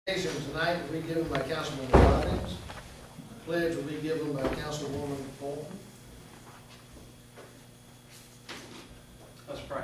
Tonight will be given by Councilman Robbins. The pledge will be given by Councilwoman Fulton. Let's pray.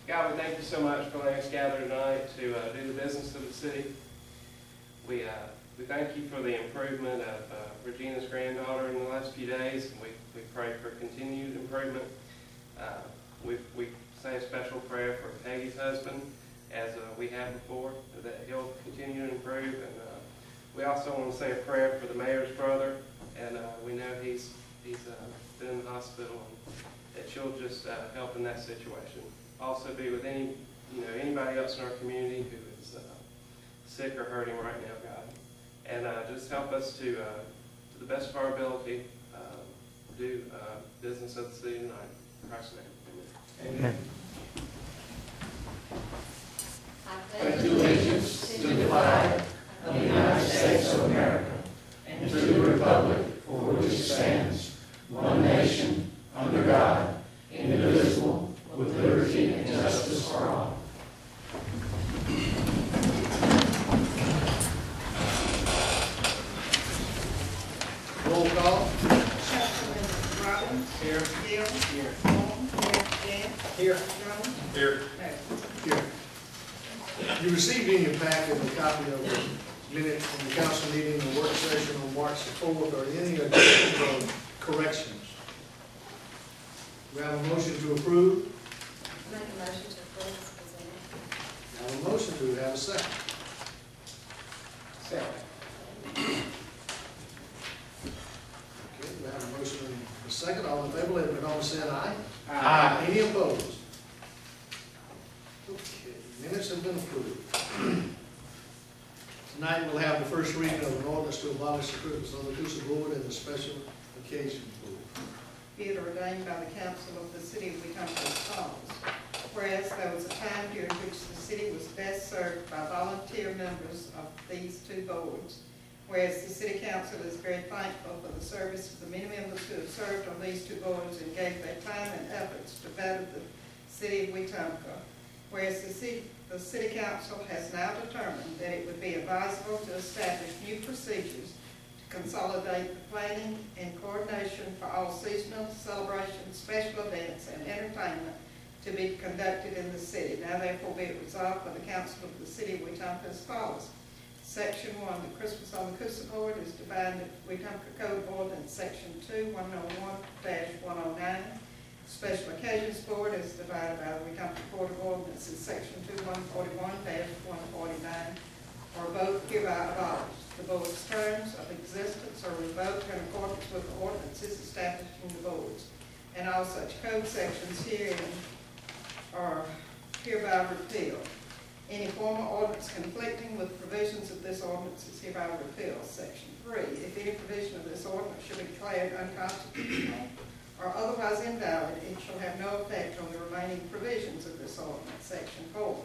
God, we thank you so much for letting us gather tonight to do the business of the city. We thank you for the improvement of Regina's granddaughter in the last few days, and we pray for continued improvement. We say a special prayer for Peggy's husband, as we have before, that he'll continue to improve. And we also want to say a prayer for the mayor's brother, and we know he's been in the hospital, and that you'll just help in that situation. Also be with anybody else in our community who is sick or hurting right now, God. And just help us to the best of our ability, do business of the city tonight. In Christ's name, amen. Amen. I pledge allegiance to the flag of the United States of America and to the republic for which it stands, one nation, under God, indivisible, with liberty and justice for all. Roll call. Councilman Robbins. Here. Hill. Here. Moore. Gann. Here. Jones. Here. Mayor. Here. You received in your packet a copy of the minutes from the council meeting and work session on March the 4th. Are there any additions or corrections? We have a motion to approve. Make a motion to approve as presented. We have a motion. Do we have a second? Second. Okay, we have a motion and a second. All in favor, let it be known by saying aye. Aye. Any opposed? Okay, minutes have been approved. Tonight we'll have the first reading of an ordinance to abolish the Christmas on the Coosa Board and the Special Occasions Board. Be it ordained by the council of the city of Wetumpka as follows. Whereas there was a time during which the city was best served by volunteer members of these two boards. Whereas the city council is very thankful for the service of the many members who have served on these two boards and gave their time and efforts to better the city of Wetumpka. Whereas the city council has now determined that it would be advisable to establish new procedures to consolidate the planning and coordination for all seasonal celebrations, special events, and entertainment to be conducted in the city. Now therefore be it resolved by the council of the city of Wetumpka as follows. Section 1, the Christmas on the Coosa Board is defined at Wetumpka Code of Ordinance Section 2, 101-109. Special Occasions Board is divided by the Wetumpka Code of Ordinances Section 2, 141-149, or both hereby abolished. The board's terms of existence are revoked in accordance with the ordinances establishing the boards, and all such code sections herein are hereby repealed. Any former ordinance conflicting with provisions of this ordinance is hereby repealed. Section 3, if any provision of this ordinance should be declared unconstitutional or otherwise invalid, it shall have no effect on the remaining provisions of this ordinance. Section 4,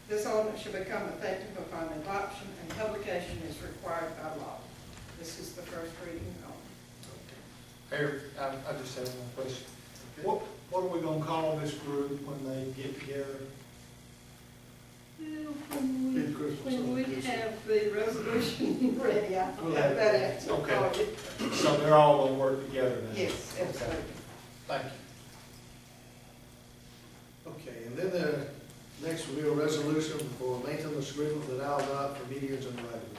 this ordinance shall become effective upon adoption and publication is required by law. This is the first reading on. Mayor, I just have one question. What are we gonna call this group when they get together? Big Christmas When on we the Coosa. have the resolution ready, I We'll have have that it. answer. Okay. So they're all gonna work together then? Yes, absolutely. Thank you. Okay, and then the next will be a resolution for maintenance agreement with Aldott for medians and right-of-ways.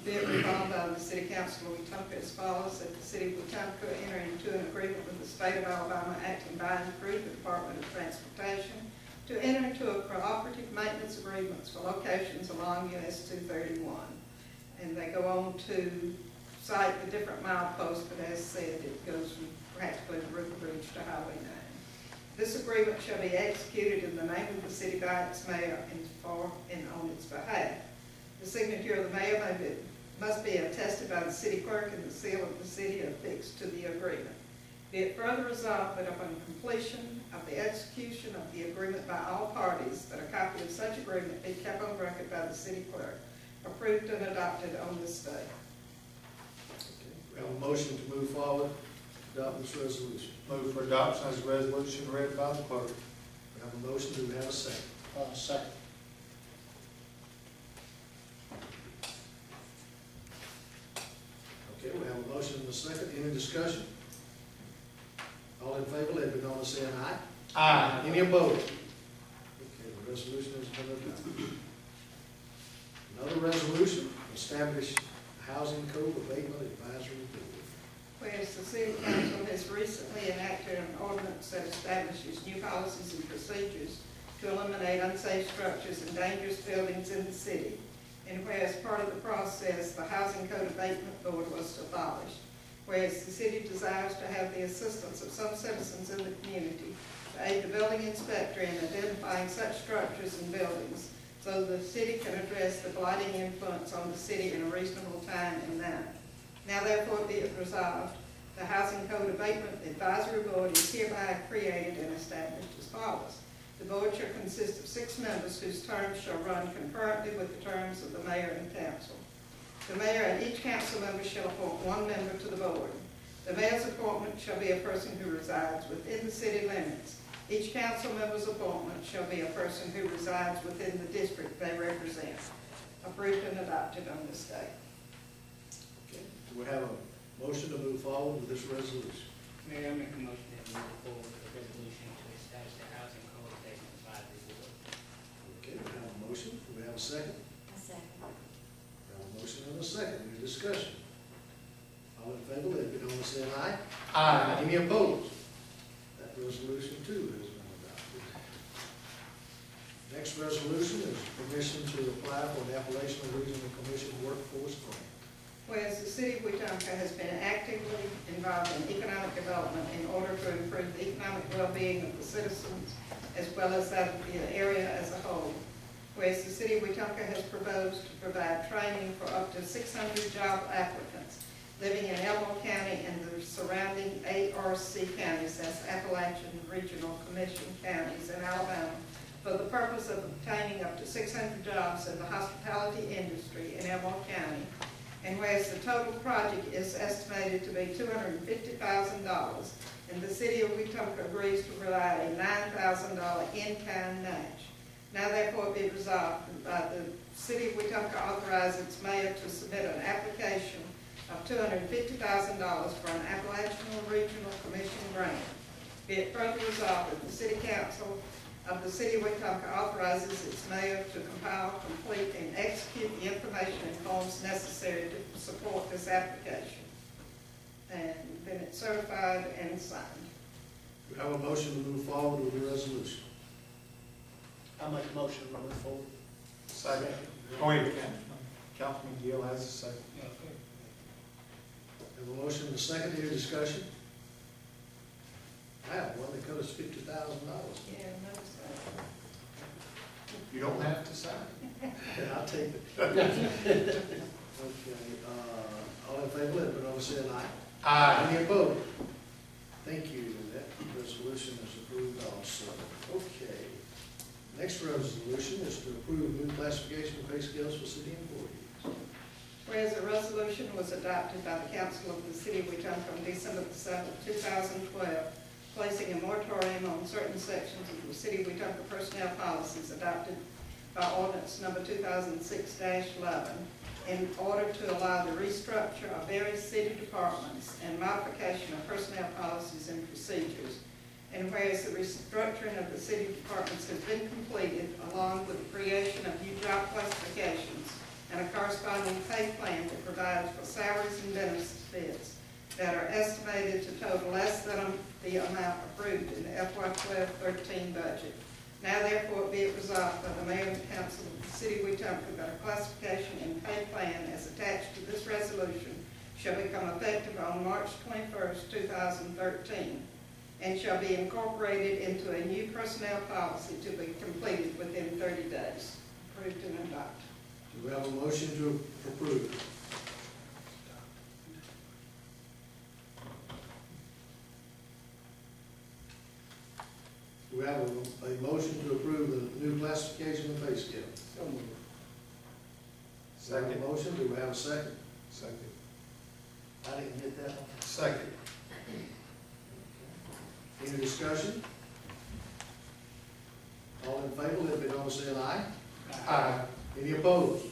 Be it resolved by the City Council of Wetumpka as follows, that the City of Wetumpka enter into an agreement with the State of Alabama acting by and through the Department of Transportation to enter into a cooperative maintenance agreements for locations along US 231. And they go on to cite the different mileposts, but as said, it goes from practically the River Bridge to Highway 9. This agreement shall be executed in the name of the city by its mayor and for and on its behalf. The signature of the mayor must be attested by the city clerk, and the seal of the city affixed to the agreement. Be it further resolved that upon completion of the execution of the agreement by all parties, that a copy of such agreement be kept on record by the city clerk, approved and adopted on this day. Okay, we have a motion to move forward, to adopt this resolution. Move for adoption as a resolution read by the clerk. We have a motion. Do we have a second? Second. motion and a second. Any discussion? All in favor, let it be known by saying aye. Aye. Any opposed? Okay, the resolution has been adopted. Another resolution, establish Housing Code Abatement Advisory Board. Whereas the city council has recently enacted an ordinance that establishes new policies and procedures to eliminate unsafe structures and dangerous buildings in the city. And whereas part of the process, the Housing Code Abatement Board was abolished. Whereas the city desires to have the assistance of some citizens in the community to aid the building inspector in identifying such structures and buildings, so the city can address the blighting influence on the city in a reasonable time and manner. Now therefore be it resolved, the Housing Code Abatement Advisory Board is hereby created and established as follows. The board shall consist of 6 members whose terms shall run concurrently with the terms of the mayor and council. The mayor and each council member shall appoint 1 member to the board. The mayor's appointment shall be a person who resides within the city limits. Each council member's appointment shall be a person who resides within the district they represent. Approved and adopted on this day. Okay, do we have a motion to move forward with this resolution? Mayor, I make a motion that we move forward with a resolution to establish the Housing Code Abatement Advisory Board. Okay, we have a motion. Do we have a second? A second. We have a motion and a second. Any discussion? All in favor, let it be known by saying aye. Aye. Any opposed? That resolution too has been adopted. Next resolution is permission to apply for an Appalachian Regional Commission workforce grant. Whereas the city of Wetumpka has been actively involved in economic development in order to improve the economic well-being of the citizens as well as that of the area as a whole. Whereas the city of Wetumpka has proposed to provide training for up to 600 job applicants living in Elmo County and the surrounding ARC counties, that's Appalachian Regional Commission counties in Alabama, for the purpose of obtaining up to 600 jobs in the hospitality industry in Elmo County. And whereas the total project is estimated to be $250,000, and the city of Wetumpka agrees to provide a $9,000 in-kind match. Now therefore be resolved by the city of Wetumpka authorize its mayor to submit an application of $250,000 for an Appalachian Regional Commission grant. Be it further resolved that the city council of the city of Wetumpka authorizes its mayor to compile, complete, and execute the information and forms necessary to support this application. And then it's certified and signed. We have a motion to move forward with the resolution. I make a motion to move forward. Second. Oh, wait, Councilman Gill has a second. Have a motion and a second. Any discussion? Wow, well, they cut us $50,000. Yeah, notice that. You don't have to sign. I'll take it. Okay, all in favor, let it be known by saying aye. Any opposed? Thank you. That resolution is approved also. Okay. Next resolution is to approve new classification pay scales for city employees. Whereas a resolution was adopted by the council of the city of Wetumpka on December 7, 2012, placing a moratorium on certain sections of the city of Wetumpka personnel policies adopted by ordinance number 2006-11 in order to allow the restructure of various city departments and modification of personnel policies and procedures. And whereas the restructuring of the city departments has been completed, along with the creation of new job classifications and a corresponding pay plan that provides for salaries and benefits that are estimated to total less than the amount approved in the FY 12-13 budget. Now therefore be it resolved by the mayor and council of the city of Wetumpka that a classification and pay plan as attached to this resolution shall become effective on March 21st, 2013, and shall be incorporated into a new personnel policy to be completed within 30 days. Approved and adopted. Do we have a motion to approve? Do we have a motion to approve the new classification and pay scale? So moved. Second motion, do we have a second? Second. I didn't get that one. Second. Any discussion? All in favor, let it be known by saying aye. Aye. Any opposed?